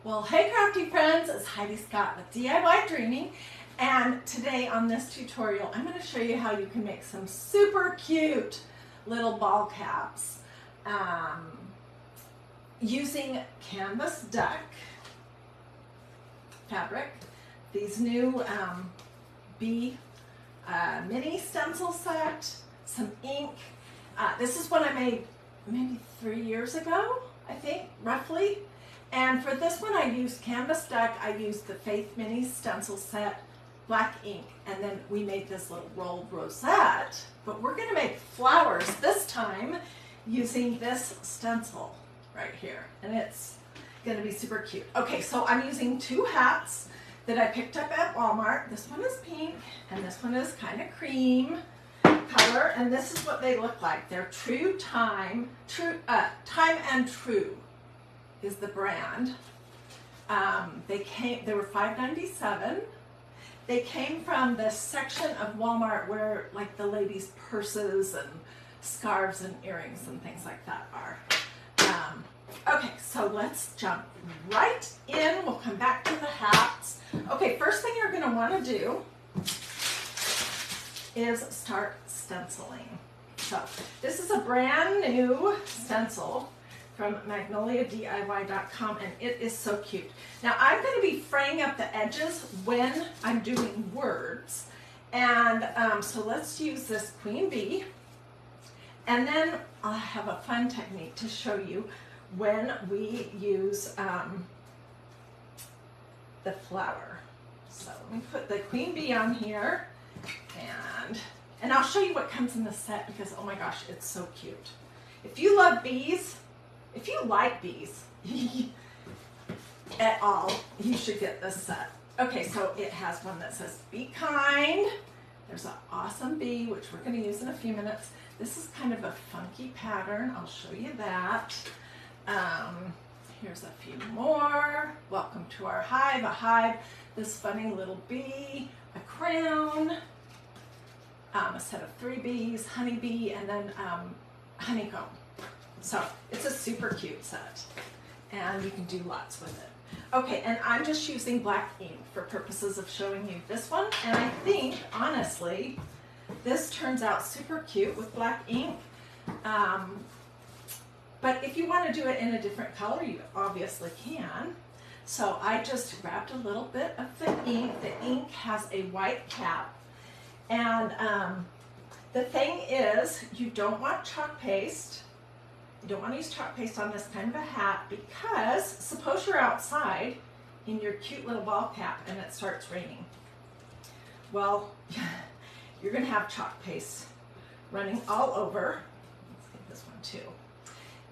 Well, hey crafty friends, it's Hiedi Scott with DiyDreaming, and today on this tutorial I'm going to show you how you can make some super cute little ball caps using canvas duck fabric, these new bee mini stencil set, some ink. This is one I made maybe 3 years ago, I think, roughly. And for this one I used canvas duck, I used the Faith mini stencil set, black ink, and then we made this little rolled rosette. But we're going to make flowers this time using this stencil right here. And it's going to be super cute. Okay, so I'm using two hats that I picked up at Walmart. This one is pink and this one is kind of cream color, and this is what they look like. They're Time and True is the brand. They were $5.97. They came from this section of Walmart where like the ladies' purses and scarves and earrings and things like that are. Okay, so let's jump right in. We'll come back to the hats. Okay, first thing you're going to want to do is start stenciling. So this is a brand new stencil from magnoliadiy.com, and it is so cute. Now I'm going to be fraying up the edges when I'm doing words, and so let's use this queen bee, and then I'll have a fun technique to show you when we use the flower. So let me put the queen bee on here, and I'll show you what comes in the set because oh my gosh, it's so cute. If you love bees, if you like bees at all, you should get this set. Okay, so it has one that says be kind. There's an awesome bee, which we're going to use in a few minutes. This is kind of a funky pattern. I'll show you that. Here's a few more. Welcome to our hive. A hive, this funny little bee, a crown, a set of 3 bees, honeybee, and then honeycomb. So it's a super cute set, and you can do lots with it. Okay, and I'm just using black ink for purposes of showing you this one, and I think, honestly, this turns out super cute with black ink. But if you want to do it in a different color, you obviously can. So I just grabbed a little bit of the ink. The ink has a white cap, and the thing is, you don't want chalk paste. You don't want to use chalk paste on this kind of a hat because suppose you're outside in your cute little ball cap and it starts raining. Well, you're going to have chalk paste running all over. Let's get this one too.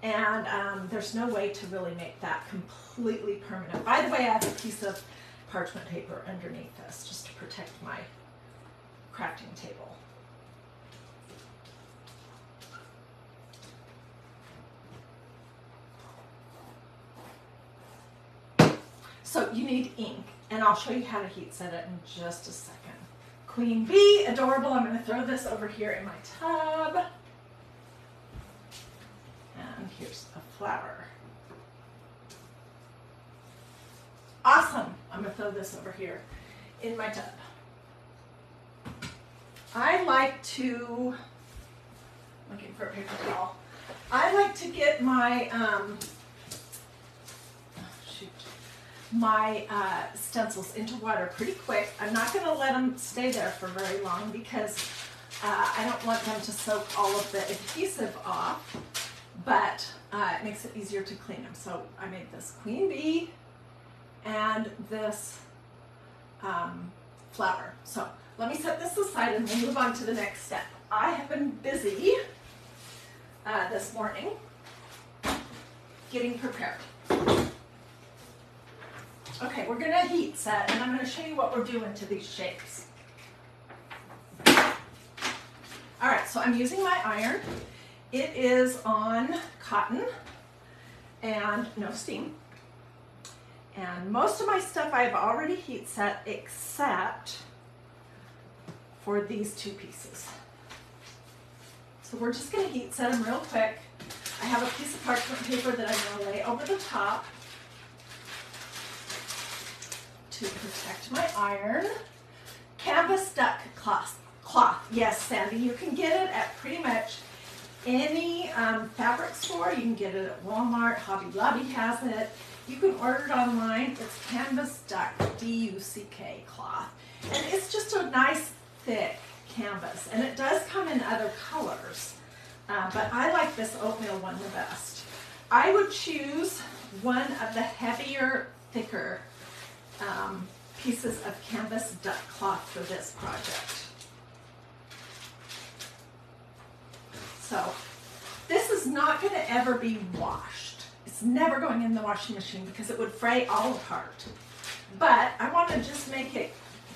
And there's no way to really make that completely permanent. By the way, I have a piece of parchment paper underneath this just to protect my crafting table. So you need ink, and I'll show you how to heat set it in just a second. Queen bee, adorable. I'm going to throw this over here in my tub. And here's a flower. Awesome. I'm going to throw this over here in my tub. I like to, looking for a paper towel, I like to get my, stencils into water pretty quick. I'm not going to let them stay there for very long because I don't want them to soak all of the adhesive off, but it makes it easier to clean them. So I made this queen bee and this flower. So let me set this aside and we'll move on to the next step. I have been busy this morning getting prepared. Okay, we're going to heat set, and I'm going to show you what we're doing to these shapes. All right, so I'm using my iron. It is on cotton and no steam. And most of my stuff I've already heat set except for these 2 pieces. So we're just going to heat set them real quick. I have a piece of parchment paper that I'm going to lay over the top. to protect my iron. Canvas duck cloth. Yes, Sandy, you can get it at pretty much any fabric store. You can get it at Walmart. Hobby Lobby has it. You can order it online. It's canvas duck, D-U-C-K cloth. And it's just a nice thick canvas. And it does come in other colors. But I like this oatmeal one the best. I would choose one of the heavier, thicker pieces of canvas duck cloth for this project. So this is not going to ever be washed. It's never going in the washing machine because it would fray all apart. But I want to just make it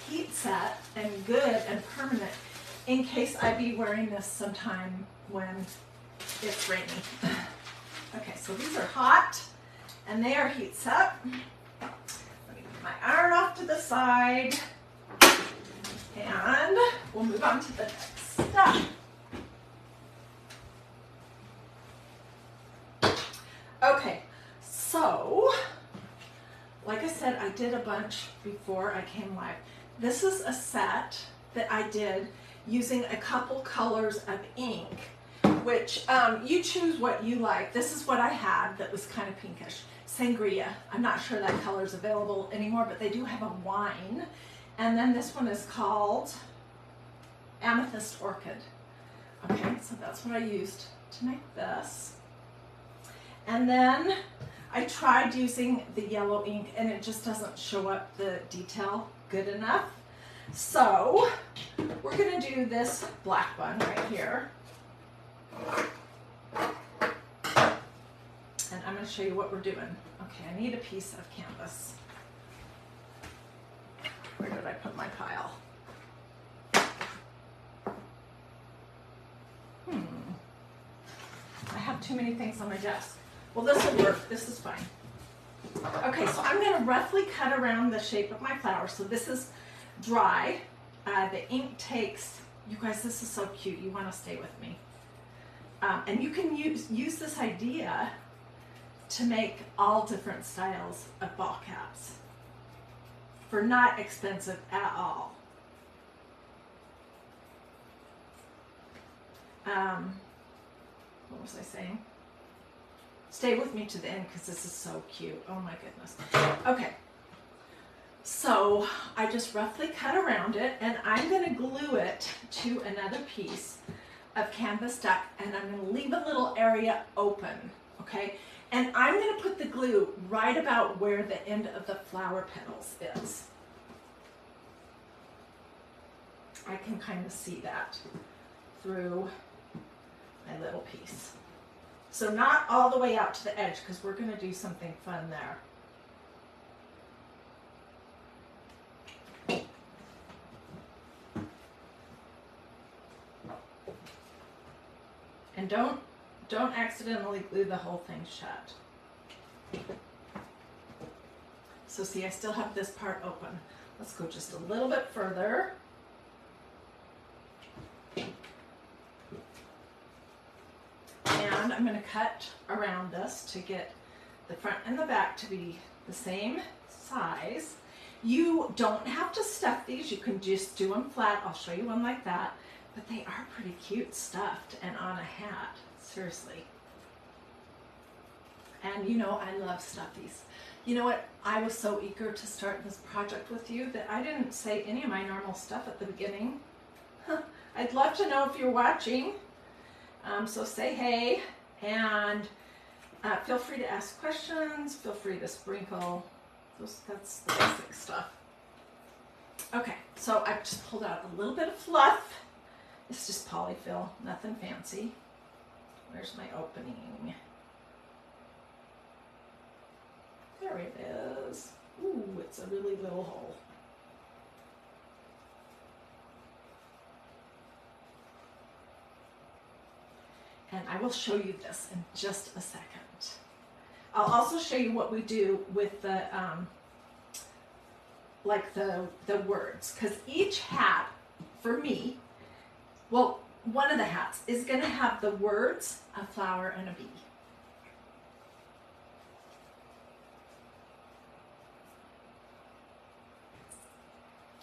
heat set and good and permanent in case I be wearing this sometime when it's rainy. Okay, so these are hot and they are heat set. Let me put my iron off to the side and we'll move on to the next step. Okay, so like I said, I did a bunch before I came live. This is a set that I did using a couple colors of ink, which you choose what you like. This is what I had that was kind of pinkish. Sangria. I'm not sure that color is available anymore, but they do have a wine. And then this one is called Amethyst Orchid. Okay, so that's what I used to make this. And then I tried using the yellow ink and it just doesn't show up the detail good enough. So we're going to do this black one right here. And I'm going to show you what we're doing. Okay, I need a piece of canvas. Where did I put my pile? I have too many things on my desk. Well, this will work. This is fine. Okay, so I'm going to roughly cut around the shape of my flower. So this is dry. The ink takes, you guys, this is so cute. You want to stay with me. And you can use this idea to make all different styles of ball caps for not expensive at all. What was I saying? Stay with me to the end because this is so cute. Oh my goodness. Okay. So I just roughly cut around it and I'm going to glue it to another piece of canvas duck and I'm going to leave a little area open. Okay. And I'm going to put the glue right about where the end of the flower petals is. I can kind of see that through my little piece. So not all the way out to the edge because we're going to do something fun there. And don't accidentally glue the whole thing shut. So see, I still have this part open. Let's go just a little bit further. And I'm going to cut around this to get the front and the back to be the same size. You don't have to stuff these. You can just do them flat. I'll show you one like that. But they are pretty cute stuffed and on a hat. Seriously. And you know, I love stuffies. You know what? I was so eager to start this project with you that I didn't say any of my normal stuff at the beginning. I'd love to know if you're watching. So say hey and feel free to ask questions. Feel free to sprinkle. That's the basic stuff. Okay, so I've just pulled out a little bit of fluff. It's just polyfill, nothing fancy. Where's my opening? There it is. Ooh, it's a really little hole. And I will show you this in just a second. I'll also show you what we do with the, like the words. Because each hat, for me, well, one of the hats is going to have the words, a flower, and a bee.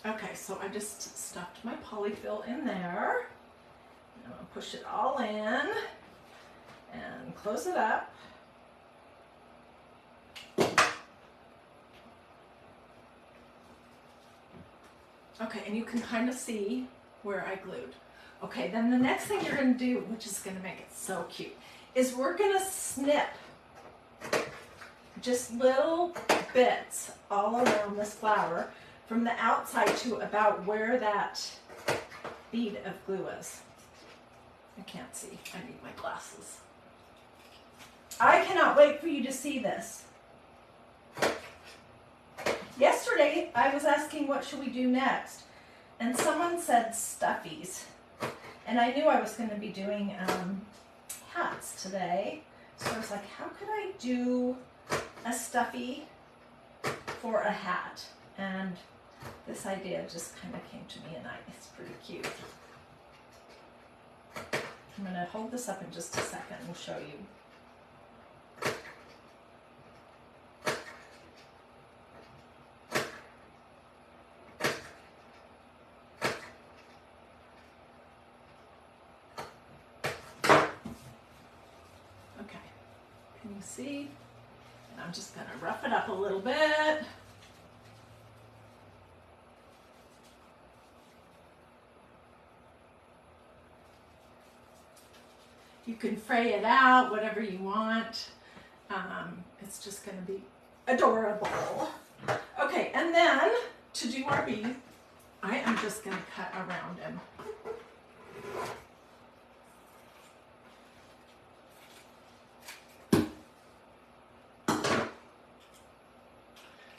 Okay, so I just stuffed my polyfill in there. I'm gonna push it all in and close it up. Okay, and you can kind of see where I glued. Okay, then the next thing you're gonna do, which is gonna make it so cute, is we're gonna snip just little bits all around this flower from the outside to about where that bead of glue is. I can't see, I need my glasses. I cannot wait for you to see this. Yesterday, I was asking what should we do next, and someone said stuffies, and I knew I was going to be doing hats today, so I was like, how could I do a stuffy for a hat? And this idea just kind of came to me, and it's pretty cute. I'm going to hold this up in just a second and show you. Can you see? And I'm just going to rough it up a little bit. You can fray it out, whatever you want. It's just going to be adorable. Okay, and then to do our bead, I am just going to cut around him.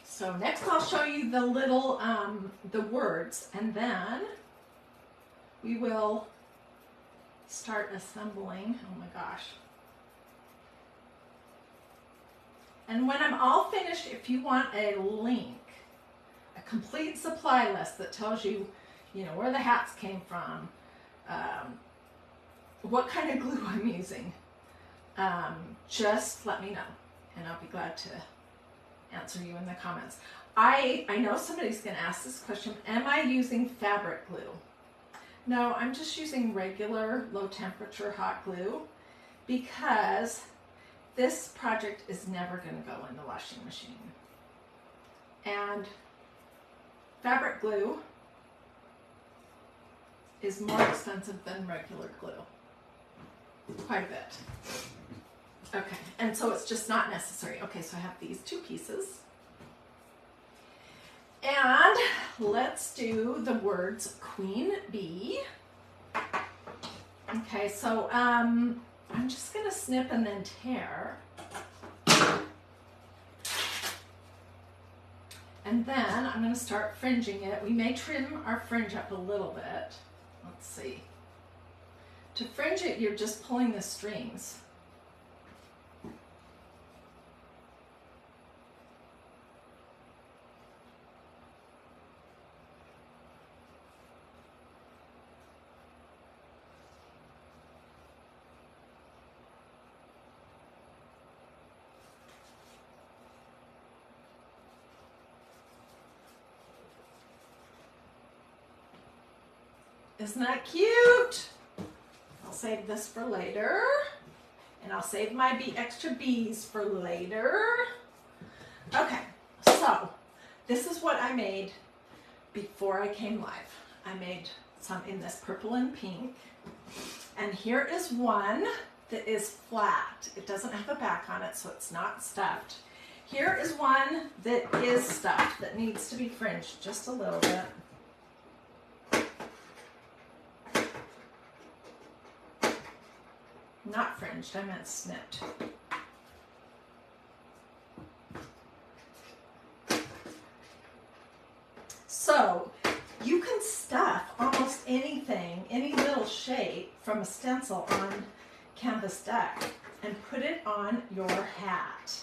So next I'll show you the little, the words, and then we will start assembling. Oh my gosh. And when I'm all finished, if you want a link, a complete supply list that tells you, you know, where the hats came from, what kind of glue I'm using, just let me know, and I'll be glad to answer you in the comments. I know somebody's going to ask this question, am I using fabric glue? No, I'm just using regular low temperature hot glue because this project is never going to go in the washing machine. And fabric glue is more expensive than regular glue. Quite a bit. Okay, and so it's just not necessary. Okay, so I have these two pieces. And let's do the words Queen Bee. Okay, so I'm just gonna snip and then tear. And then I'm gonna start fringing it. We may trim our fringe up a little bit. Let's see. To fringe it, you're just pulling the strings. Isn't that cute? I'll save this for later. And I'll save my extra bees for later. Okay, so this is what I made before I came live. I made some in this purple and pink. And here is one that is flat. It doesn't have a back on it, so it's not stuffed. Here is one that is stuffed, that needs to be fringed just a little bit. Not fringed, I meant snipped. So you can stuff almost anything, any little shape from a stencil on canvas deck and put it on your hat.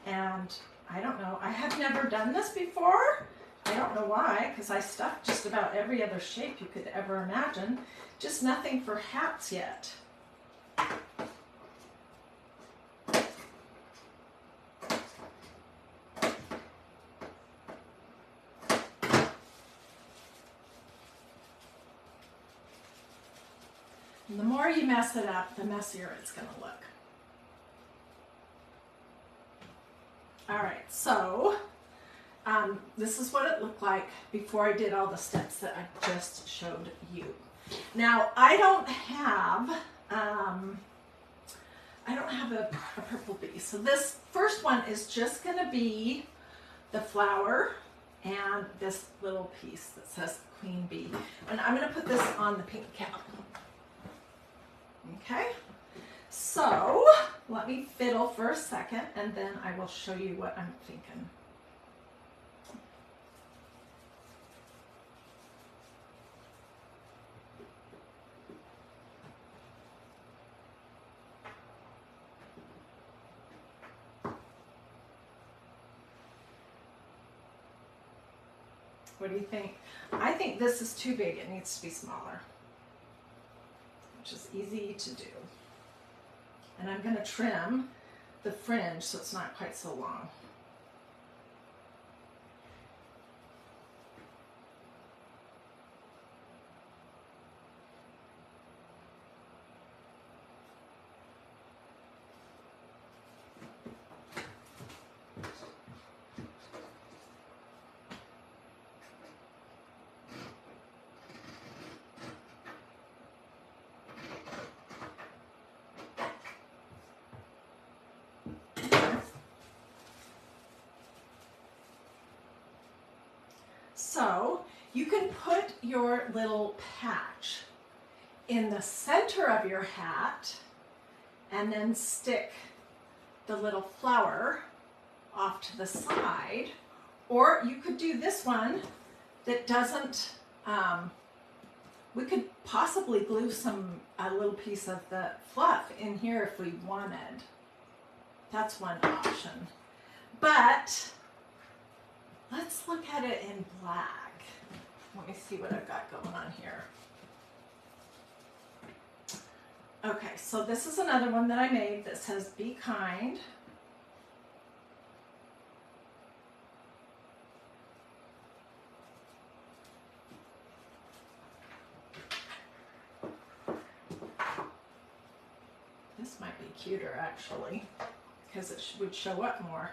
And I don't know, I have never done this before. I don't know why, because I stuffed just about every other shape you could ever imagine, just nothing for hats yet. And the more you mess it up, the messier it's going to look. All right, so this is what it looked like before I did all the steps that I just showed you. Now, I don't have a purple bee. So this first one is just going to be the flower and this little piece that says Queen Bee. And I'm going to put this on the pink cap. Okay, so let me fiddle for a second and then I will show you what I'm thinking. What do you think? I think this is too big. It needs to be smaller, which is easy to do. And I'm going to trim the fringe so it's not quite so long. So you can put your little patch in the center of your hat and then stick the little flower off to the side, or you could do this one that doesn't, we could possibly glue a little piece of the fluff in here if we wanted. That's one option. But let's look at it in black. Let me see what I've got going on here. Okay, so this is another one that I made that says Be Kind. This might be cuter actually, because it would show up more.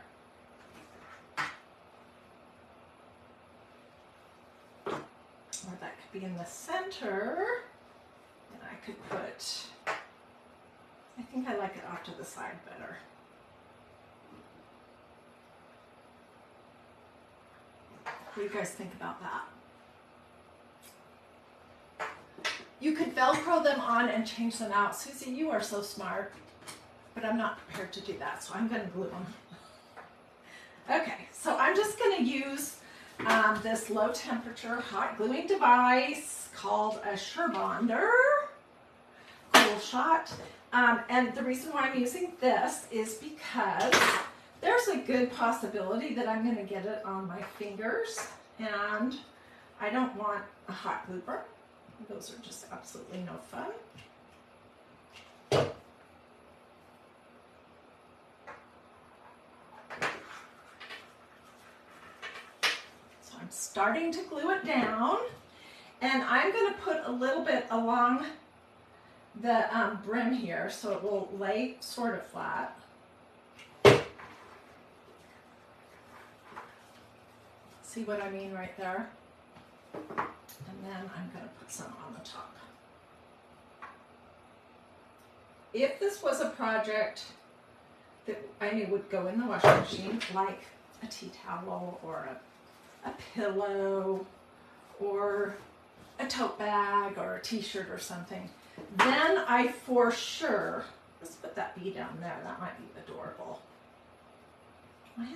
Or that could be in the center, and I could put, I think I like it off to the side better. What do you guys think about that? You could Velcro them on and change them out. Susie, you are so smart, but I'm not prepared to do that, so I'm going to glue them. Okay, so I'm just going to use this low temperature hot gluing device called a Surebonder Cool Shot. And the reason why I'm using this is because there's a good possibility that I'm going to get it on my fingers, and I don't want a hot glue burn. Those are just absolutely no fun. I'm starting to glue it down, and I'm going to put a little bit along the brim here so it will lay sort of flat. See what I mean right there? And then I'm going to put some on the top. If this was a project that I knew would go in the washing machine, like a tea towel or a pillow or a tote bag or a t-shirt or something, then I for sure, let's put that bee down there, that might be adorable. Well,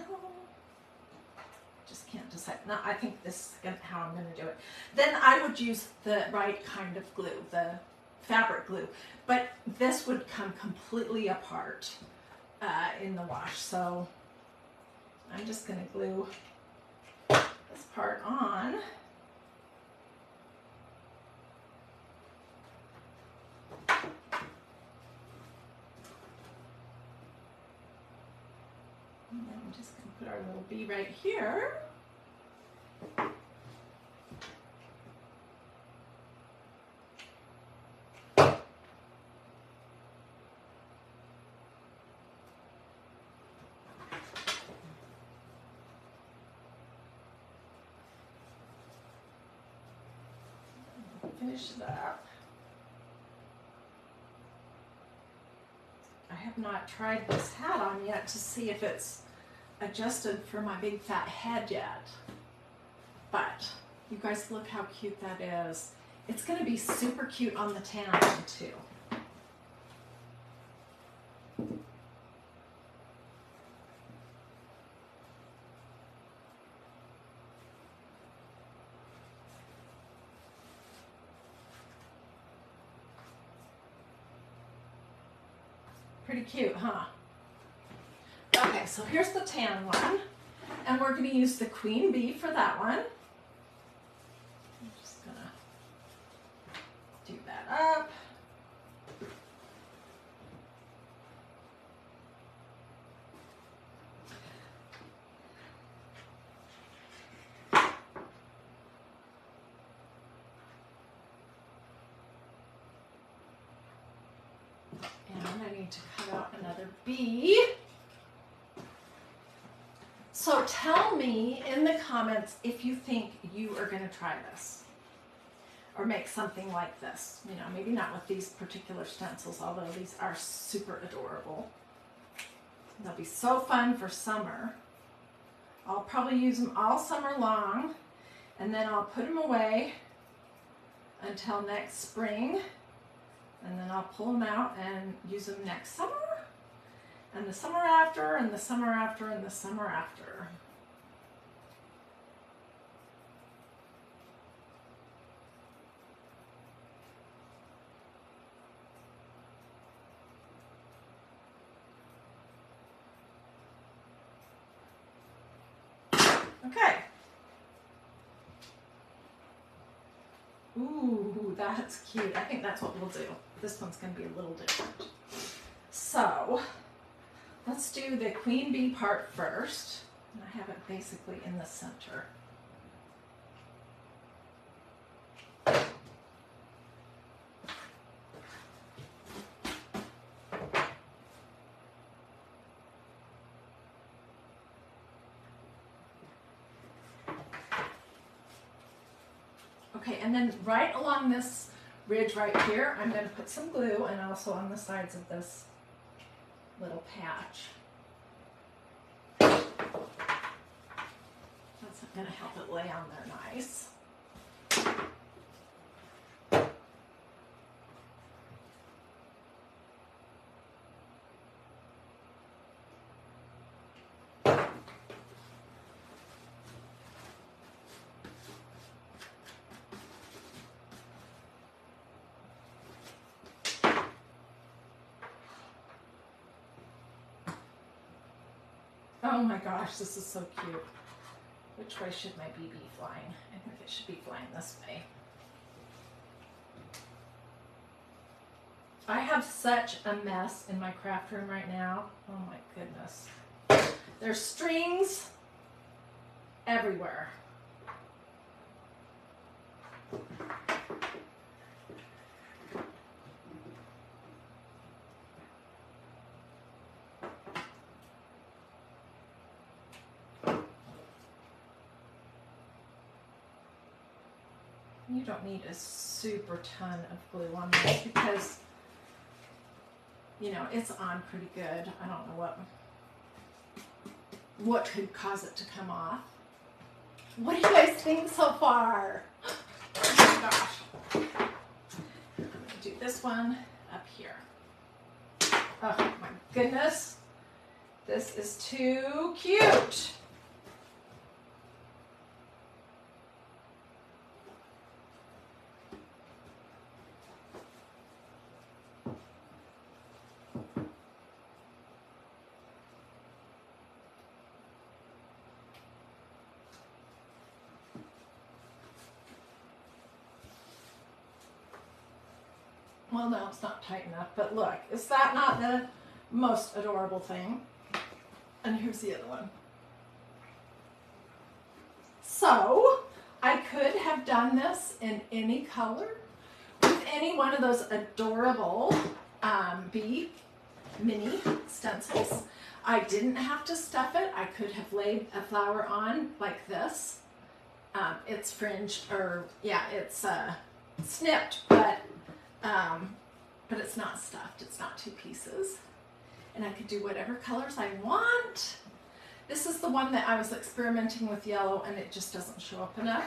just can't decide. No, I think this is how I'm going to do it. Then I would use the right kind of glue, the fabric glue, but this would come completely apart in the wash. So I'm just going to glue this part on. And then I'm just going to put our little bee right here. finish it up. I have not tried this hat on yet to see if it's adjusted for my big fat head yet. But you guys look how cute that is. It's going to be super cute on the tan one too. Pretty cute, huh? Okay, so here's the tan one, and we're going to use the queen bee for that one. I'm just going to do that up. And I need to cut out another bee. So tell me in the comments if you think you are going to try this or make something like this. You know, maybe not with these particular stencils, although these are super adorable. They'll be so fun for summer. I'll probably use them all summer long, and then I'll put them away until next spring, and then I'll pull them out and use them next summer, and the summer after, and the summer after, and the summer after. Okay. Ooh, that's cute. I think that's what we'll do. This one's going to be a little different. So, let's do the queen bee part first. And I have it basically in the center. Okay, and then right along this ridge right here, I'm going to put some glue, and also on the sides of this little patch. That's going to help it lay on there nice. Oh my gosh, this is so cute. Which way should my bee be flying? I think it should be flying this way. I have such a mess in my craft room right now. Oh my goodness. There's strings everywhere. You don't need a super ton of glue on this because, you know, it's on pretty good. I don't know what could cause it to come off. What do you guys think so far? Oh my gosh. I'm going to do this one up here. Oh my goodness. This is too cute. Well, no, it's not tight enough, but look, is that not the most adorable thing? And here's the other one. So, I could have done this in any color with any one of those adorable bee mini stencils. I didn't have to stuff it. I could have laid a flower on like this. It's fringed, or yeah, it's snipped, but it's not stuffed. It's not 2 pieces. And I could do whatever colors I want. This is the one that I was experimenting with yellow and it just doesn't show up enough.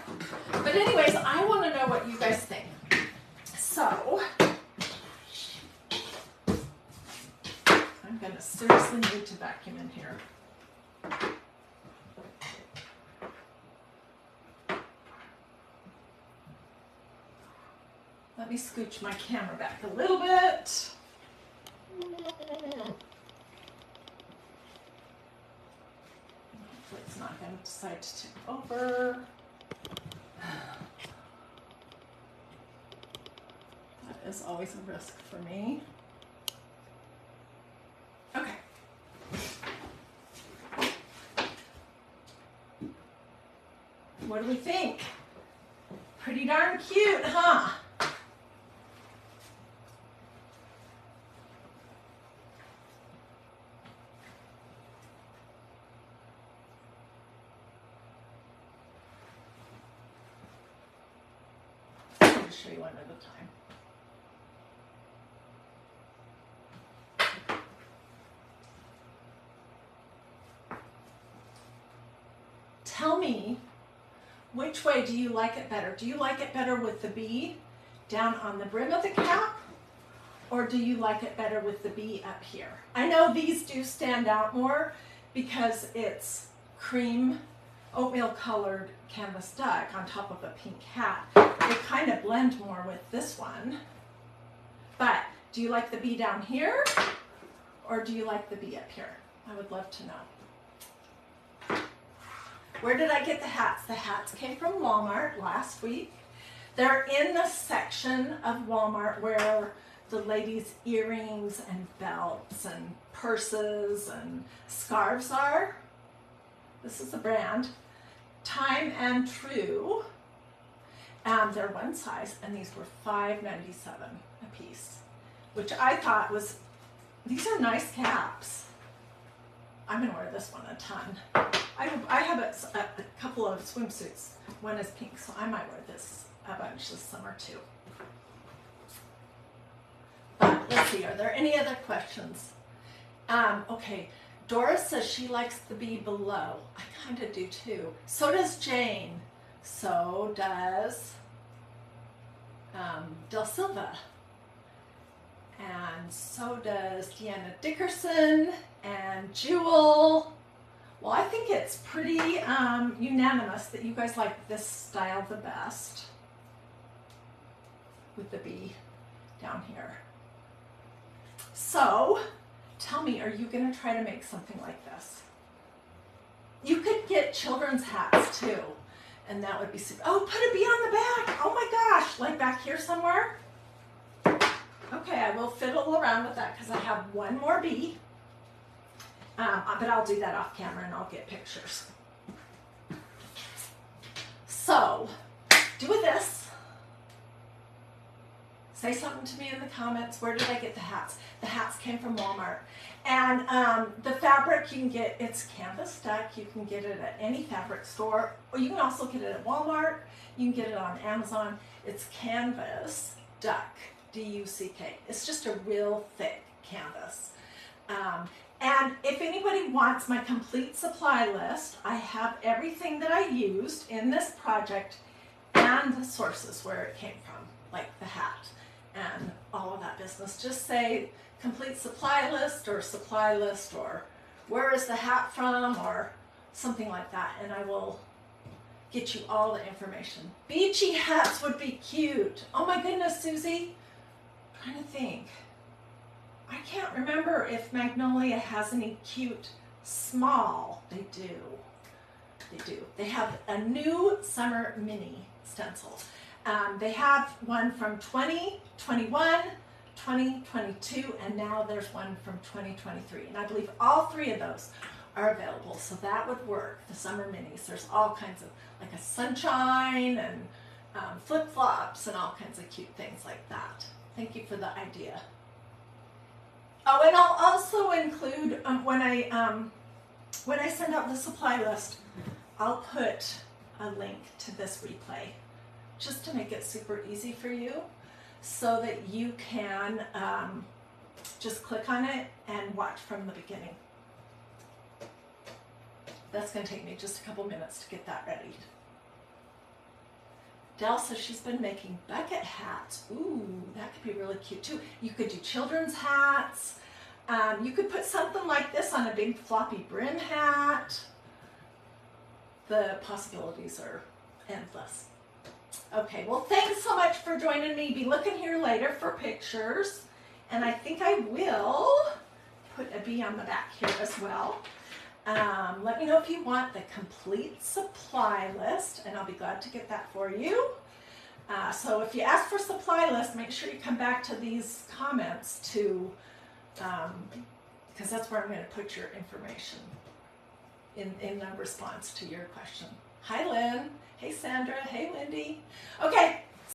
But anyways, I want to know what you guys think. So, I'm going to seriously need to vacuum in here. Let me scooch my camera back a little bit. Hopefully it's not going to decide to tip over. That is always a risk for me. Okay. What do we think? Pretty darn cute, huh? Show you one at a time. Tell me, which way do you like it better? Do you like it better with the bee down on the brim of the cap, or do you like it better with the bee up here? I know these do stand out more because it's cream oatmeal colored canvas duck on top of a pink hat. They kind of blend more with this one. But do you like the bee down here or do you like the bee up here? I would love to know. Where did I get the hats? The hats came from Walmart last week. They're in the section of Walmart where the ladies' earrings and belts and purses and scarves are. This is the brand. Time and True. They're one size, and these were $5.97 a piece, which I thought was, these are nice caps. I'm gonna wear this one a ton. I have a couple of swimsuits. One is pink, so I might wear this a bunch this summer too. But let's see, are there any other questions? Okay. Doris says she likes the bee below. I kind of do too. So does Jane. So does Del Silva. And so does Deanna Dickerson and Jewel. Well, I think it's pretty unanimous that you guys like this style the best with the bee down here. So, tell me, are you going to try to make something like this? You could get children's hats too, and that would be super. Oh, put a bee on the back. Oh my gosh, like back here somewhere? Okay, I will fiddle around with that because I have one more bee, but I'll do that off camera and I'll get pictures. So, do with this. Say something to me in the comments. Where did I get the hats? The hats came from Walmart. And the fabric you can get, it's canvas duck. You can get it at any fabric store, or you can also get it at Walmart. You can get it on Amazon. It's canvas duck, D-U-C-K. It's just a real thick canvas. And if anybody wants my complete supply list, I have everything that I used in this project and the sources where it came from, like the hat and all of that business. Just say complete supply list or where is the hat from or something like that, and I will get you all the information. Beachy hats would be cute. Oh my goodness, Susie. I'm trying to think. I can't remember if Magnolia has any cute small. They do. They do. They have a new summer mini stencil. They have one from 2021, 2022, and now there's one from 2023. And I believe all three of those are available, so that would work, the summer minis. There's all kinds of, like a sunshine and flip-flops and all kinds of cute things like that. Thank you for the idea. Oh, and I'll also include, when I send out the supply list, I'll put a link to this replay just to make it super easy for you so that you can just click on it and watch from the beginning. That's going to take me just a couple minutes to get that ready. Dell says she's been making bucket hats. Ooh, that could be really cute too. You could do children's hats. You could put something like this on a big floppy brim hat. The possibilities are endless. Okay, well, thanks so much for joining me. Be looking here later for pictures. And I think I will put a bee on the back here as well. Let me know if you want the complete supply list, and I'll be glad to get that for you. So if you ask for supply list, make sure you come back to these comments to, because that's where I'm going to put your information in response to your question. Hi, Lynn. Hey, Sandra. Hey, Wendy. Okay,